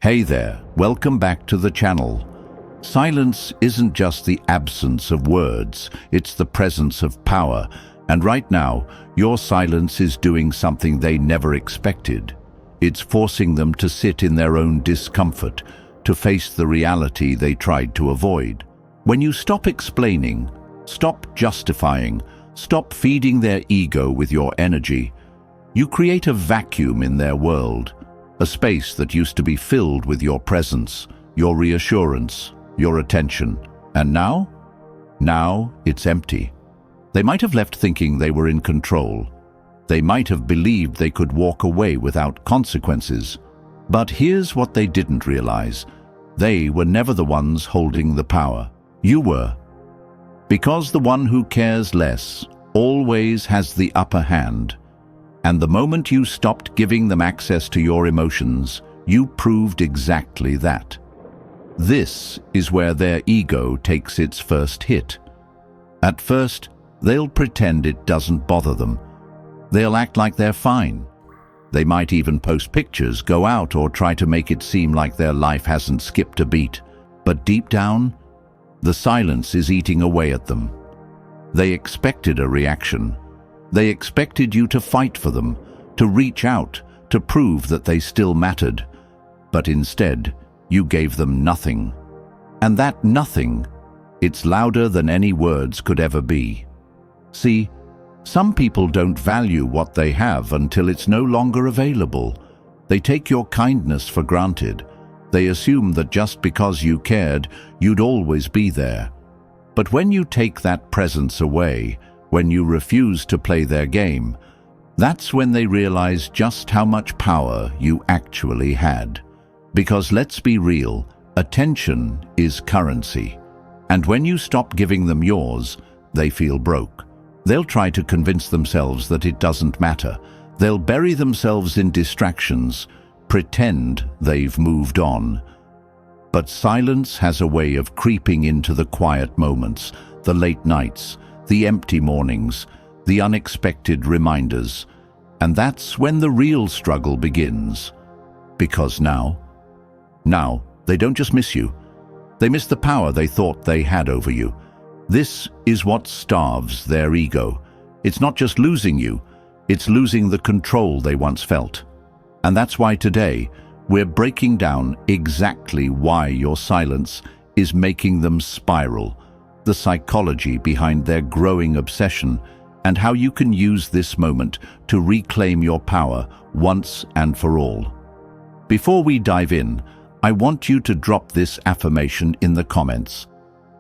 Hey there, welcome back to the channel. Silence isn't just the absence of words, it's the presence of power. And right now, your silence is doing something they never expected. It's forcing them to sit in their own discomfort, to face the reality they tried to avoid. When you stop explaining, stop justifying, stop feeding their ego with your energy, you create a vacuum in their world. A space that used to be filled with your presence, your reassurance, your attention. And now? Now it's empty. They might have left thinking they were in control. They might have believed they could walk away without consequences. But here's what they didn't realize. They were never the ones holding the power. You were. Because the one who cares less always has the upper hand. And the moment you stopped giving them access to your emotions, you proved exactly that. This is where their ego takes its first hit. At first, they'll pretend it doesn't bother them. They'll act like they're fine. They might even post pictures, go out, or try to make it seem like their life hasn't skipped a beat. But deep down, the silence is eating away at them. They expected a reaction. They expected you to fight for them, to reach out, to prove that they still mattered. But instead, you gave them nothing. And that nothing, it's louder than any words could ever be. See, some people don't value what they have until it's no longer available. They take your kindness for granted. They assume that just because you cared, you'd always be there. But when you take that presence away, when you refuse to play their game, that's when they realize just how much power you actually had. Because let's be real, attention is currency. And when you stop giving them yours, they feel broke. They'll try to convince themselves that it doesn't matter. They'll bury themselves in distractions, pretend they've moved on. But silence has a way of creeping into the quiet moments, the late nights, the empty mornings, the unexpected reminders. And that's when the real struggle begins. Because now, they don't just miss you. They miss the power they thought they had over you. This is what starves their ego. It's not just losing you, it's losing the control they once felt. And that's why today, we're breaking down exactly why your silence is making them spiral, the psychology behind their growing obsession, and how you can use this moment to reclaim your power once and for all. Before we dive in, I want you to drop this affirmation in the comments.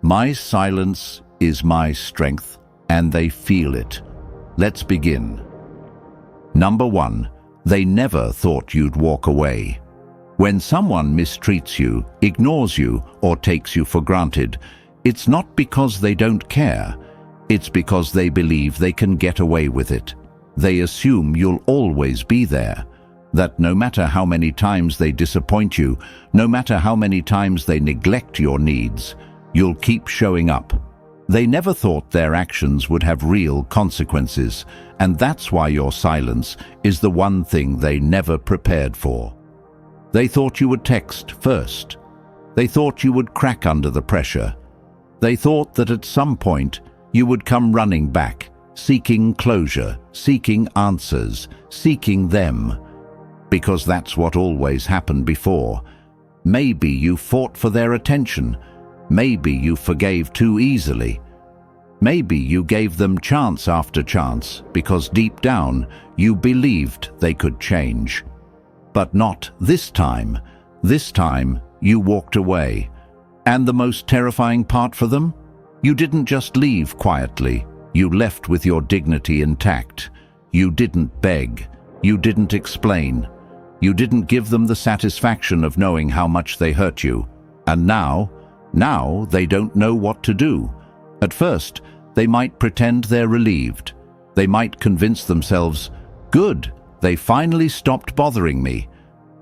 My silence is my strength, and they feel it. Let's begin. Number 1, they never thought you'd walk away. When someone mistreats you, ignores you, or takes you for granted, it's not because they don't care. It's because they believe they can get away with it. They assume you'll always be there. That no matter how many times they disappoint you, no matter how many times they neglect your needs, you'll keep showing up. They never thought their actions would have real consequences, and that's why your silence is the one thing they never prepared for. They thought you would text first. They thought you would crack under the pressure. They thought that at some point you would come running back, seeking closure, seeking answers, seeking them. Because that's what always happened before. Maybe you fought for their attention. Maybe you forgave too easily. Maybe you gave them chance after chance because deep down you believed they could change. But not this time. This time you walked away. And the most terrifying part for them? You didn't just leave quietly. You left with your dignity intact. You didn't beg. You didn't explain. You didn't give them the satisfaction of knowing how much they hurt you. And now they don't know what to do. At first, they might pretend they're relieved. They might convince themselves, good, they finally stopped bothering me.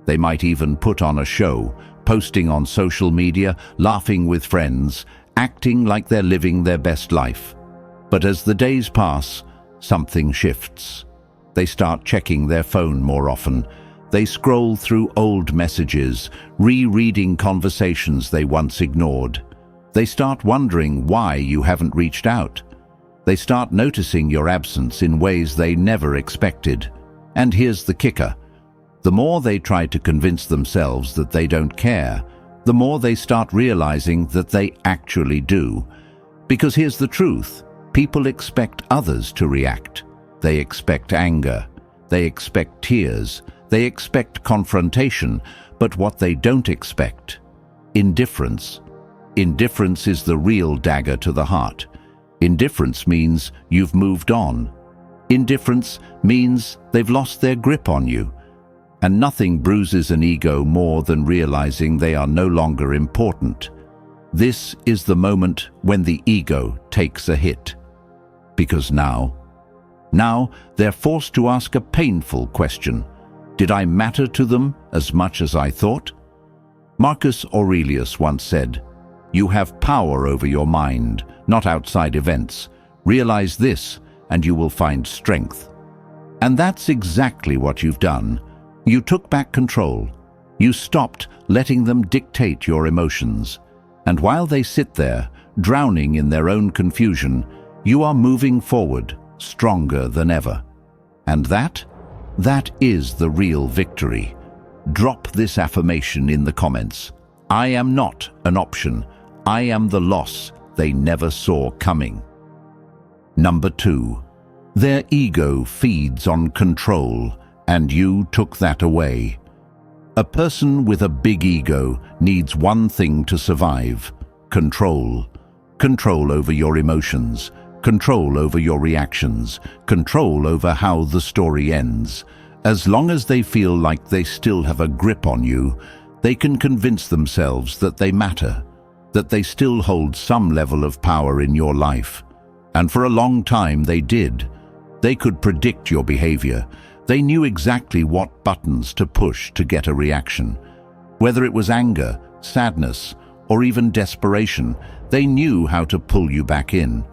They might even put on a show, posting on social media, laughing with friends, acting like they're living their best life. But as the days pass, something shifts. They start checking their phone more often. They scroll through old messages, rereading conversations they once ignored. They start wondering why you haven't reached out. They start noticing your absence in ways they never expected. And here's the kicker. The more they try to convince themselves that they don't care, the more they start realizing that they actually do. Because here's the truth. People expect others to react. They expect anger. They expect tears. They expect confrontation. But what they don't expect: indifference. Indifference is the real dagger to the heart. Indifference means you've moved on. Indifference means they've lost their grip on you. And nothing bruises an ego more than realizing they are no longer important. This is the moment when the ego takes a hit. Because now they're forced to ask a painful question. Did I matter to them as much as I thought? Marcus Aurelius once said, "You have power over your mind, not outside events. Realize this, and you will find strength." And that's exactly what you've done. You took back control. You stopped letting them dictate your emotions. And while they sit there, drowning in their own confusion, you are moving forward, stronger than ever. And that is the real victory. Drop this affirmation in the comments. I am not an option. I am the loss they never saw coming. Number 2. Their ego feeds on control, and you took that away. A person with a big ego needs one thing to survive: control. Control over your emotions, control over your reactions, control over how the story ends. As long as they feel like they still have a grip on you, they can convince themselves that they matter, that they still hold some level of power in your life. And for a long time they did. They could predict your behavior. They knew exactly what buttons to push to get a reaction. Whether it was anger, sadness, or even desperation, they knew how to pull you back in.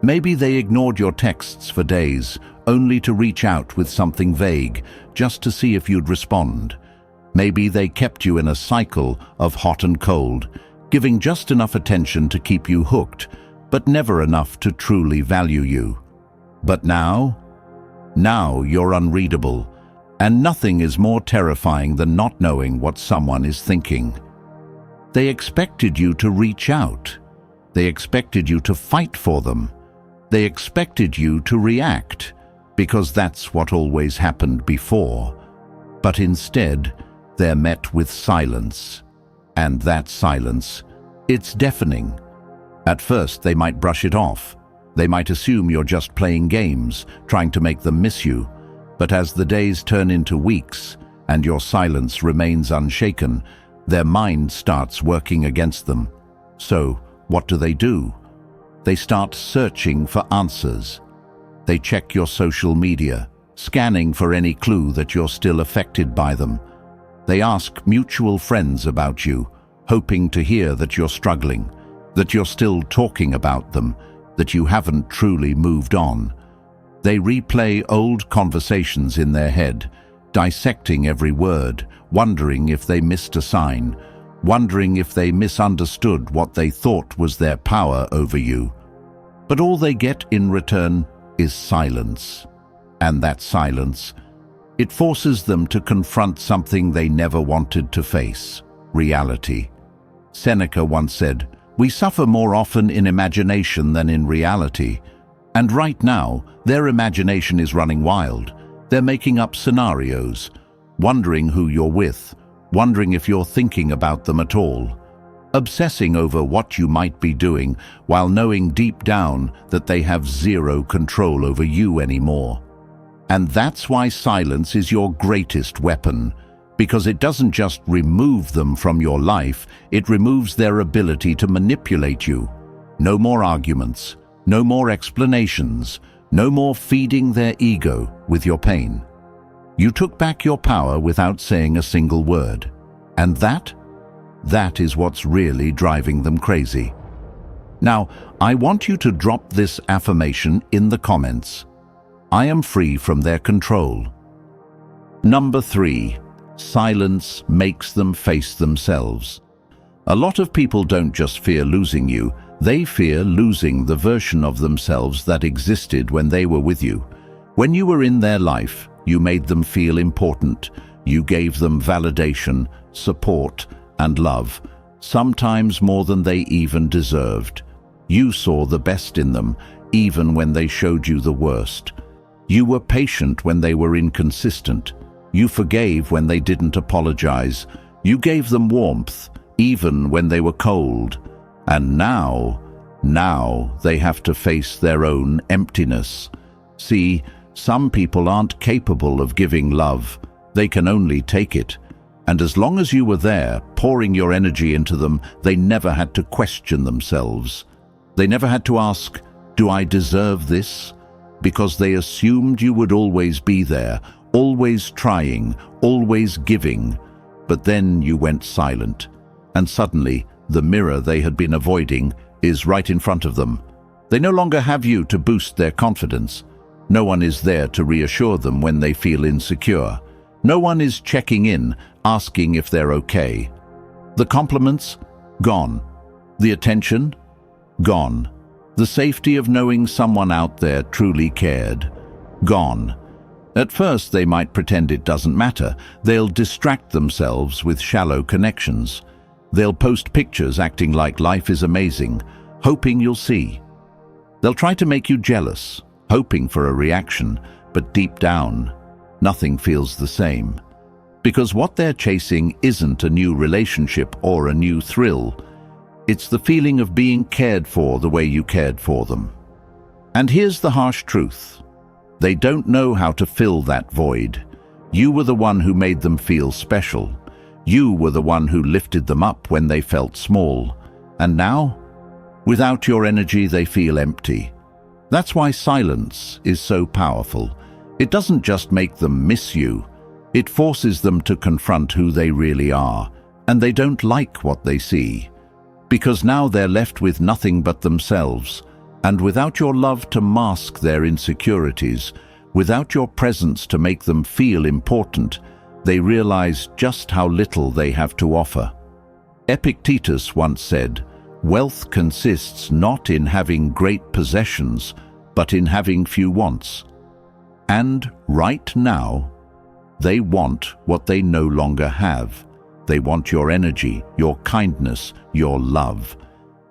Maybe they ignored your texts for days, only to reach out with something vague, just to see if you'd respond. Maybe they kept you in a cycle of hot and cold, giving just enough attention to keep you hooked, but never enough to truly value you. But now you're unreadable, and nothing is more terrifying than not knowing what someone is thinking. They expected you to reach out. They expected you to fight for them. They expected you to react, because that's what always happened before. But instead, they're met with silence. And that silence, it's deafening. At first, they might brush it off. They might assume you're just playing games, trying to make them miss you. But as the days turn into weeks, and your silence remains unshaken, their mind starts working against them. So, what do? They start searching for answers. They check your social media, scanning for any clue that you're still affected by them. They ask mutual friends about you, hoping to hear that you're struggling, that you're still talking about them, that you haven't truly moved on. They replay old conversations in their head, dissecting every word, wondering if they missed a sign, wondering if they misunderstood what they thought was their power over you. But all they get in return is silence. And that silence, it forces them to confront something they never wanted to face: reality. Seneca once said, "We suffer more often in imagination than in reality." And right now, their imagination is running wild. They're making up scenarios, wondering who you're with, wondering if you're thinking about them at all, obsessing over what you might be doing while knowing deep down that they have zero control over you anymore. And that's why silence is your greatest weapon, because it doesn't just remove them from your life, it removes their ability to manipulate you. No more arguments, no more explanations, no more feeding their ego with your pain. You took back your power without saying a single word. And that is what's really driving them crazy. Now, I want you to drop this affirmation in the comments. I am free from their control. Number 3. Silence makes them face themselves. A lot of people don't just fear losing you, they fear losing the version of themselves that existed when they were with you. When you were in their life, you made them feel important. You gave them validation, support, and love, sometimes more than they even deserved. You saw the best in them, even when they showed you the worst. You were patient when they were inconsistent. You forgave when they didn't apologize. You gave them warmth, even when they were cold. And now they have to face their own emptiness. See, some people aren't capable of giving love. They can only take it. And as long as you were there, pouring your energy into them, they never had to question themselves. They never had to ask, "Do I deserve this?" Because they assumed you would always be there, always trying, always giving. But then you went silent, and suddenly the mirror they had been avoiding is right in front of them. They no longer have you to boost their confidence. No one is there to reassure them when they feel insecure. No one is checking in, asking if they're okay. The compliments? Gone. The attention? Gone. The safety of knowing someone out there truly cared? Gone. At first they might pretend it doesn't matter. They'll distract themselves with shallow connections. They'll post pictures acting like life is amazing, hoping you'll see. They'll try to make you jealous, hoping for a reaction, but deep down, nothing feels the same. Because what they're chasing isn't a new relationship or a new thrill. It's the feeling of being cared for the way you cared for them. And here's the harsh truth. They don't know how to fill that void. You were the one who made them feel special. You were the one who lifted them up when they felt small. And now, without your energy, they feel empty. That's why silence is so powerful. It doesn't just make them miss you. It forces them to confront who they really are, and they don't like what they see. Because now they're left with nothing but themselves, and without your love to mask their insecurities, without your presence to make them feel important, they realize just how little they have to offer. Epictetus once said, "Wealth consists not in having great possessions, but in having few wants." And right now, they want what they no longer have. They want your energy, your kindness, your love.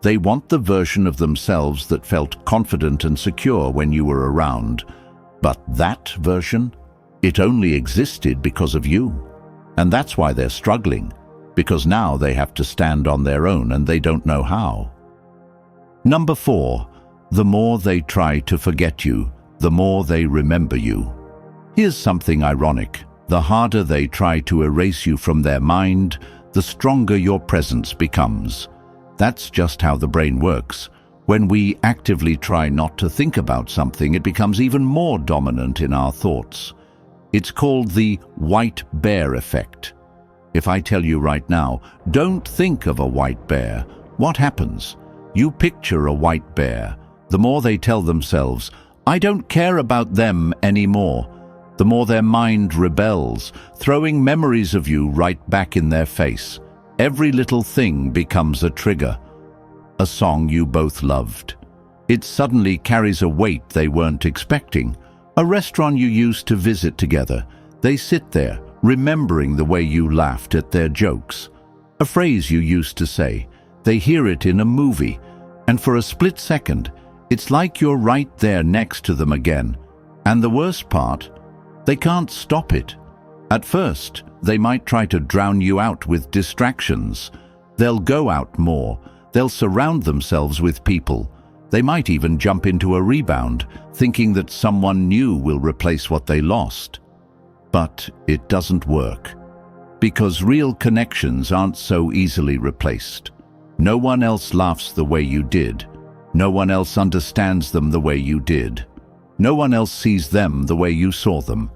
They want the version of themselves that felt confident and secure when you were around. But that version, it only existed because of you. And that's why they're struggling, because now they have to stand on their own and they don't know how. Number 4, the more they try to forget you, the more they remember you. Here's something ironic. The harder they try to erase you from their mind, the stronger your presence becomes. That's just how the brain works. When we actively try not to think about something, it becomes even more dominant in our thoughts. It's called the white bear effect. If I tell you right now, don't think of a white bear, what happens? You picture a white bear. The more they tell themselves, "I don't care about them anymore," the more their mind rebels, throwing memories of you right back in their face. Every little thing becomes a trigger. A song you both loved. It suddenly carries a weight they weren't expecting. A restaurant you used to visit together. They sit there, remembering the way you laughed at their jokes. A phrase you used to say. They hear it in a movie, and for a split second, it's like you're right there next to them again. And the worst part, they can't stop it. At first, they might try to drown you out with distractions. They'll go out more. They'll surround themselves with people. They might even jump into a rebound, thinking that someone new will replace what they lost. But it doesn't work. Because real connections aren't so easily replaced. No one else laughs the way you did. No one else understands them the way you did. No one else sees them the way you saw them.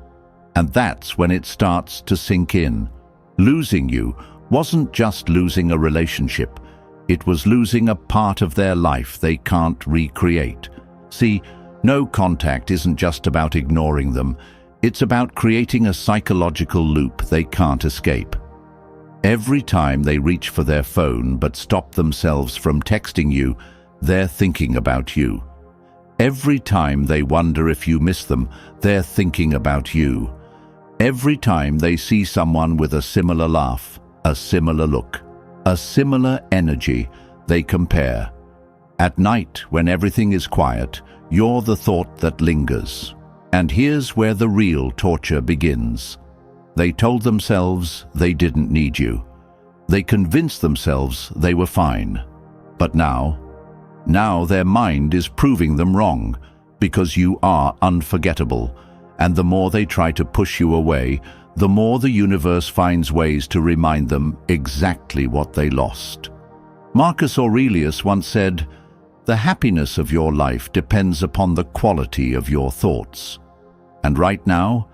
And that's when it starts to sink in. Losing you wasn't just losing a relationship. It was losing a part of their life they can't recreate. See, no contact isn't just about ignoring them. It's about creating a psychological loop they can't escape. Every time they reach for their phone but stop themselves from texting you, they're thinking about you. Every time they wonder if you miss them, they're thinking about you. Every time they see someone with a similar laugh, a similar look, a similar energy, they compare. At night, when everything is quiet, you're the thought that lingers. And here's where the real torture begins. They told themselves they didn't need you. They convinced themselves they were fine. But now their mind is proving them wrong, because you are unforgettable. And the more they try to push you away, the more the universe finds ways to remind them exactly what they lost. Marcus Aurelius once said, "The happiness of your life depends upon the quality of your thoughts." And right now,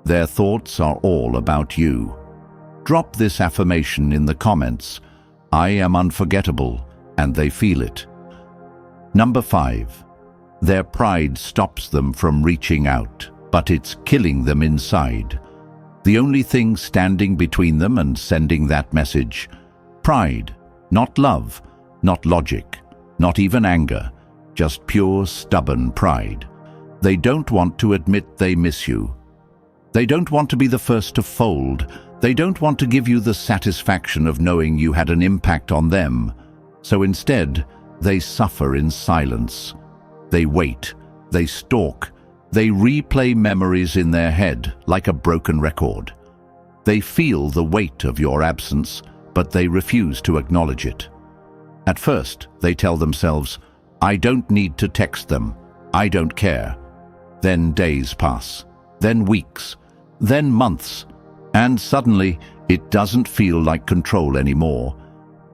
their thoughts are all about you. Drop this affirmation in the comments. I am unforgettable, and they feel it. Number 5. Their pride stops them from reaching out, but it's killing them inside. The only thing standing between them and sending that message: pride, not love, not logic, not even anger, just pure stubborn pride. They don't want to admit they miss you. They don't want to be the first to fold. They don't want to give you the satisfaction of knowing you had an impact on them. So instead, they suffer in silence. They wait, they stalk, they replay memories in their head like a broken record. They feel the weight of your absence, but they refuse to acknowledge it. At first, they tell themselves, I don't need to text them, I don't care. Then days pass, then weeks, then months, and suddenly it doesn't feel like control anymore.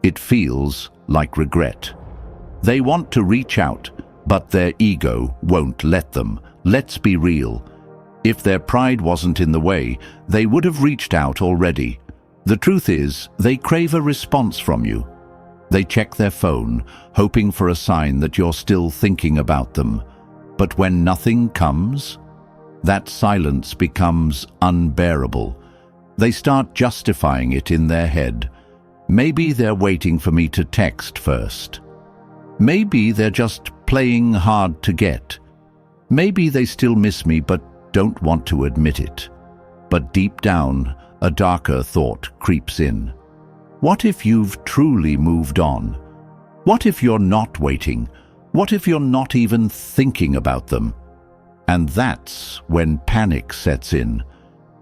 It feels like regret. They want to reach out, but their ego won't let them. Let's be real. If their pride wasn't in the way, they would have reached out already. The truth is, they crave a response from you. They check their phone, hoping for a sign that you're still thinking about them. But when nothing comes, that silence becomes unbearable. They start justifying it in their head. Maybe they're waiting for me to text first. Maybe they're just playing hard to get. Maybe they still miss me but don't want to admit it. But deep down, a darker thought creeps in. What if you've truly moved on? What if you're not waiting? What if you're not even thinking about them? And that's when panic sets in.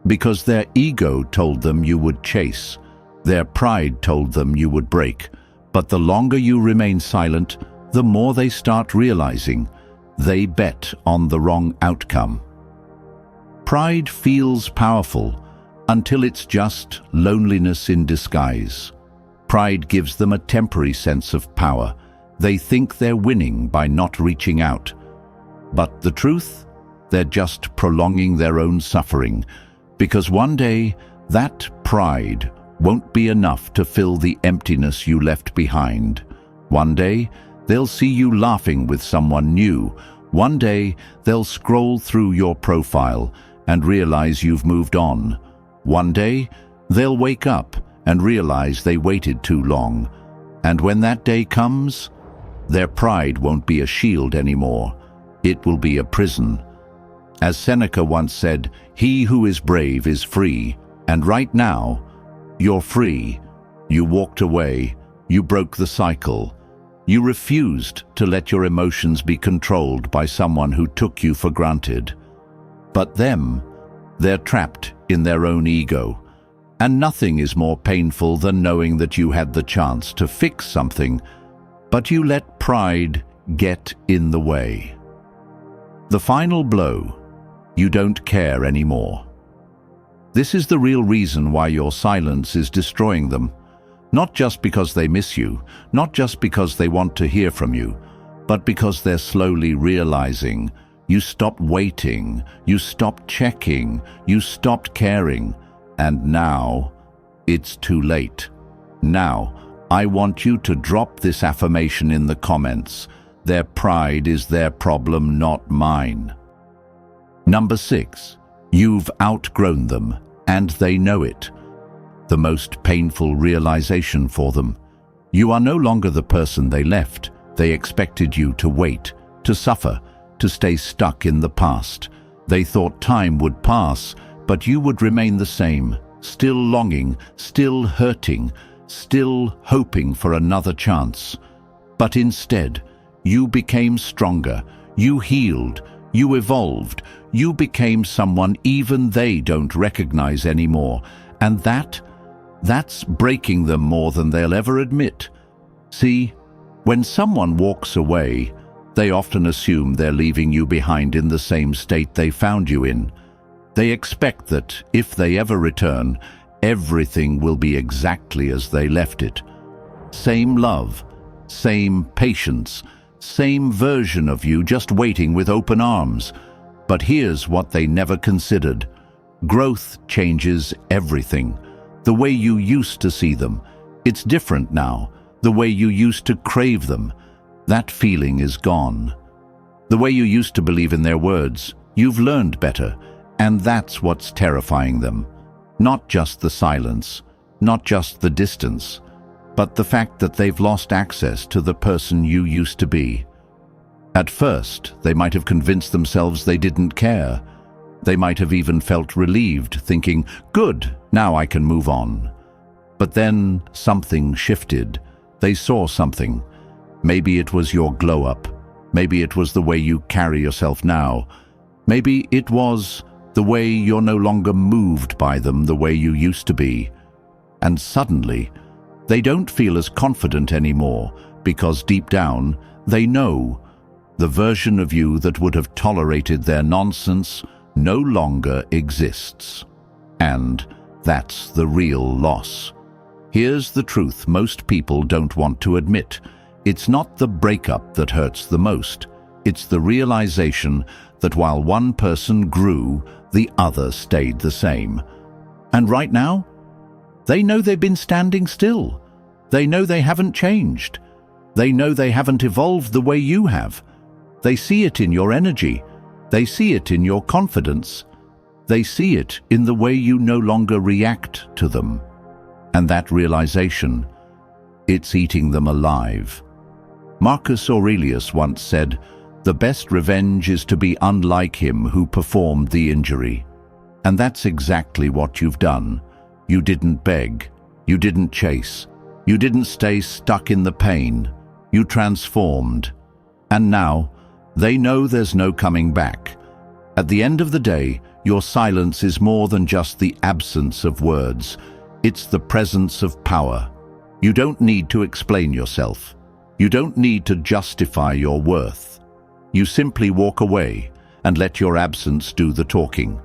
Because their ego told them you would chase. Their pride told them you would break. But the longer you remain silent, the more they start realizing they bet on the wrong outcome. Pride feels powerful until it's just loneliness in disguise. Pride gives them a temporary sense of power. They think they're winning by not reaching out. But the truth? They're just prolonging their own suffering, because one day that pride won't be enough to fill the emptiness you left behind. One day, they'll see you laughing with someone new. One day, they'll scroll through your profile and realize you've moved on. One day, they'll wake up and realize they waited too long. And when that day comes, their pride won't be a shield anymore. It will be a prison. As Seneca once said, he who is brave is free. And right now, you're free. You walked away. You broke the cycle. You refused to let your emotions be controlled by someone who took you for granted. But they're trapped in their own ego. And nothing is more painful than knowing that you had the chance to fix something, but you let pride get in the way. The final blow: you don't care anymore. This is the real reason why your silence is destroying them. Not just because they miss you, not just because they want to hear from you, but because they're slowly realizing you stopped waiting, you stopped checking, you stopped caring, and now it's too late. Now, I want you to drop this affirmation in the comments. Their pride is their problem, not mine. Number 6. You've outgrown them, and they know it. The most painful realization for them. You are no longer the person they left. They expected you to wait, to suffer, to stay stuck in the past. They thought time would pass, but you would remain the same, still longing, still hurting, still hoping for another chance. But instead, you became stronger, you healed, you evolved, you became someone even they don't recognize anymore, and that's breaking them more than they'll ever admit. See, when someone walks away, they often assume they're leaving you behind in the same state they found you in. They expect that, if they ever return, everything will be exactly as they left it. Same love, same patience, same version of you just waiting with open arms. But here's what they never considered. Growth changes everything. The way you used to see them, it's different now. The way you used to crave them, that feeling is gone. The way you used to believe in their words, you've learned better, and that's what's terrifying them. Not just the silence, not just the distance, but the fact that they've lost access to the person you used to be. At first, they might have convinced themselves they didn't care. They might have even felt relieved, thinking, "Good, now I can move on." But then something shifted. They saw something. Maybe it was your glow-up. Maybe it was the way you carry yourself now. Maybe it was the way you're no longer moved by them the way you used to be. And suddenly, they don't feel as confident anymore because deep down, they know the version of you that would have tolerated their nonsense no longer exists. And that's the real loss. Here's the truth most people don't want to admit. It's not the breakup that hurts the most. It's the realization that while one person grew, the other stayed the same. And right now, they know they've been standing still. They know they haven't changed. They know they haven't evolved the way you have. They see it in your energy. They see it in your confidence. They see it in the way you no longer react to them. And that realization, it's eating them alive. Marcus Aurelius once said, "The best revenge is to be unlike him who performed the injury." And that's exactly what you've done. You didn't beg. You didn't chase. You didn't stay stuck in the pain. You transformed. And now, they know there's no coming back. At the end of the day, your silence is more than just the absence of words. It's the presence of power. You don't need to explain yourself. You don't need to justify your worth. You simply walk away and let your absence do the talking.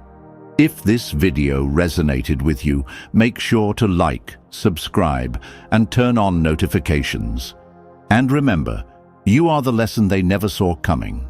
If this video resonated with you, make sure to like, subscribe, and turn on notifications. And remember, you are the lesson they never saw coming.